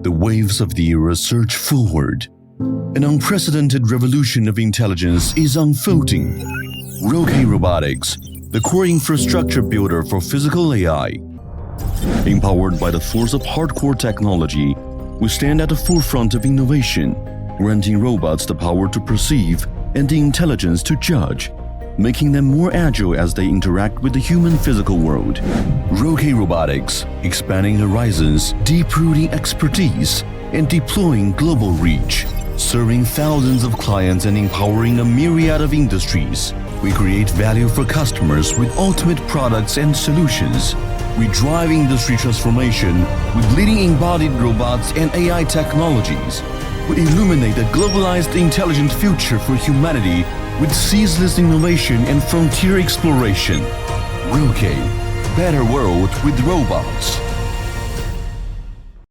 The waves of the era surge forward. An unprecedented revolution of intelligence is unfolding. ROKAE Robotics, the core infrastructure builder for physical AI. Empowered by the force of hardcore technology, we stand at the forefront of innovation, granting robots the power to perceive and the intelligence to judge, making them more agile as they interact with the human physical world. ROKAE Robotics, expanding horizons, deep-rooting expertise, and deploying global reach. Serving thousands of clients and empowering a myriad of industries. We create value for customers with ultimate products and solutions. We drive industry transformation with leading embodied robots and AI technologies. We illuminate a globalized intelligent future for humanity with ceaseless innovation and frontier exploration. ROKAE, better world with robots.